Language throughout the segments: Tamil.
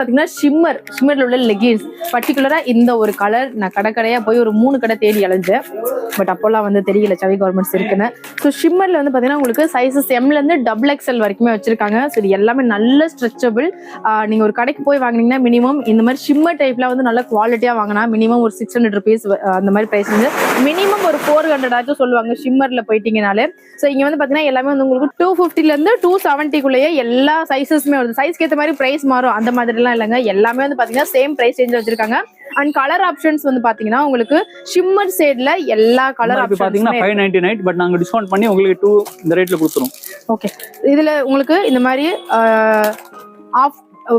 பாத்தீங்கன்னா ஷிம்மர்ல உள்ள லெகின்ஸ் பர்டிகுலரா இந்த ஒரு கலர் நான் கடையா போய் ஒரு 3 கடை தேடி அலைஞ்சேன். பட் அப்போல்லாம் வந்து தெரியல சவி கார்மெண்ட்ஸ் இருக்குன்னு. ஸோ ஷிம்மர்ல வந்து பாத்தீங்கன்னா உங்களுக்கு சைஸஸ் எம்ல இருந்து XXL வரைக்குமே வச்சிருக்காங்க. ஸோ இது எல்லாமே நல்ல ஸ்ட்ரெச்சபிள். நீங்க ஒரு கடைக்கு போய் வாங்கினீங்கன்னா மினிமம் இந்த மாதிரி ஷிம்மர் டைப்ல வந்து நல்ல குவாலிட்டியா வாங்கினா மினிமம் ஒரு 600 rupees அந்த மாதிரி பிரைஸ் வந்து மினிமம் ஒரு 400 ஆச்சும் சொல்லுவாங்க ஷிம்மர்ல போயிட்டீங்கனாலே. ஸோ இங்க வந்து பாத்தீங்கன்னா எல்லாமே வந்து உங்களுக்கு 250 இருந்து 270 எல்லா சைஸஸ்மே வருது. சைஸ்க்கு ஏற்ற மாதிரி பிரைஸ் மாறும் அந்த மாதிரி இல்லைங்க, எல்லாமே வந்து பாத்தீங்கன்னா சேம் பிரைஸ் ரேஞ்ச் வச்சிருக்காங்க. அண்ட் கலர் ஆப்ஷன்ஸ் வந்து பாத்தீங்கன்னா உங்களுக்கு ஷிம்மர் ஷேட்ல எல்லா கலர் ஆப்ஷன்ஸ் பாத்தீங்கன்னா 599 பட் நாங்க டிஸ்கவுண்ட் பண்ணி உங்களுக்கு 2 இந்த ரேட்ல கொடுத்துறோம். ஓகே, இதுல உங்களுக்கு இந்த மாதிரி ஆஃப்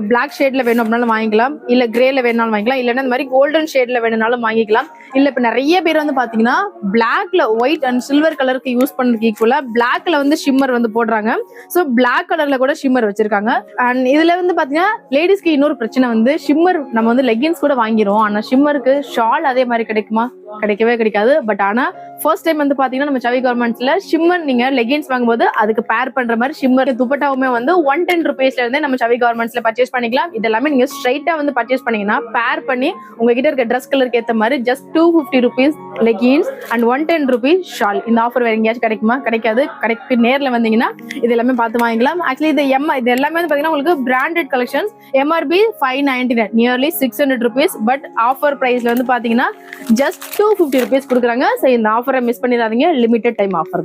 பிளாக் ஷேட்ல வேணும் அப்படினாலும் வாங்கிக்கலாம், இல்ல கிரேல வேணாலும் வாங்கிக்கலாம், இல்லைன்னா இந்த மாதிரி கோல்டன் ஷேட்ல வேணும்னாலும் வாங்கிக்கலாம். இல்ல இப்ப நிறைய பேர் வந்து பாத்தீங்கன்னா பிளாக்ல ஒயிட் அண்ட் சில்வர் கலருக்கு யூஸ் பண்றதுக்கு ஈக்குவலா பிளாக்ல வந்து ஷிம்மர் வந்து போடுறாங்க. ஸோ பிளாக் கலர்ல கூட ஷிம்மர் வச்சிருக்காங்க. அண்ட் இதுல வந்து பாத்தீங்கன்னா லேடிஸ்க்கு இன்னொரு பிரச்சனை வந்து ஷிம்மர் நம்ம வந்து லெகின்ஸ் கூட வாங்கிடுவோம், ஆனா ஷிம்மருக்கு ஷால் அதே மாதிரி கிடைக்குமா? கிடைக்கவே கிடைக்காது. பட் ஆனா ஃபர்ஸ்ட் டைம் வந்து பாத்தீங்கன்னா நம்ம சவி கார்மெண்ட்ஸ்ல ஷிம்மர் நீங்க லெகின்ஸ் வாங்கும்போது அதுக்கு பேர் பண்ற மாதிரி ஷிம்மர் துப்பட்டாவுமே வந்து 110 rupeesல இருந்தே நம்ம சவி கார்மெண்ட்ஸ்ல பர்ச்சேஸ் பண்ணிக்கலாம். இதெல்லாமே நீங்க ஸ்ட்ரைட்டா வந்து பர்ச்சேஸ் பண்ணீங்கன்னா பேர் பண்ணி உங்ககிட்ட இருக்க ட்ரெஸ் கலருக்கு ஏற்ற மாதிரி just 250 rupees leggings and 110 rupees shawl. இந்த ஆஃபர் வேற எங்கேயாச்சும் கிடைக்குமா? கிடைக்காது. கரெக்ட் நேர்ல வந்தீங்கன்னா இது எல்லாமே பார்த்து வாங்கிக்கலாம். ஆக்சுவலி இது எல்லாமே வந்து பாத்தீங்கன்னா உங்களுக்கு branded collections. MRP 599, nearly 600 rupees. But offer பிரைஸ்ல வந்து பாத்தீங்கன்னா ஜஸ்ட் 250 rupees கொடுக்குறாங்க. ஸோ இந்த ஆஃபரை மிஸ் பண்ணிடாதீங்க, லிமிடெட் டைம் ஆஃபர்.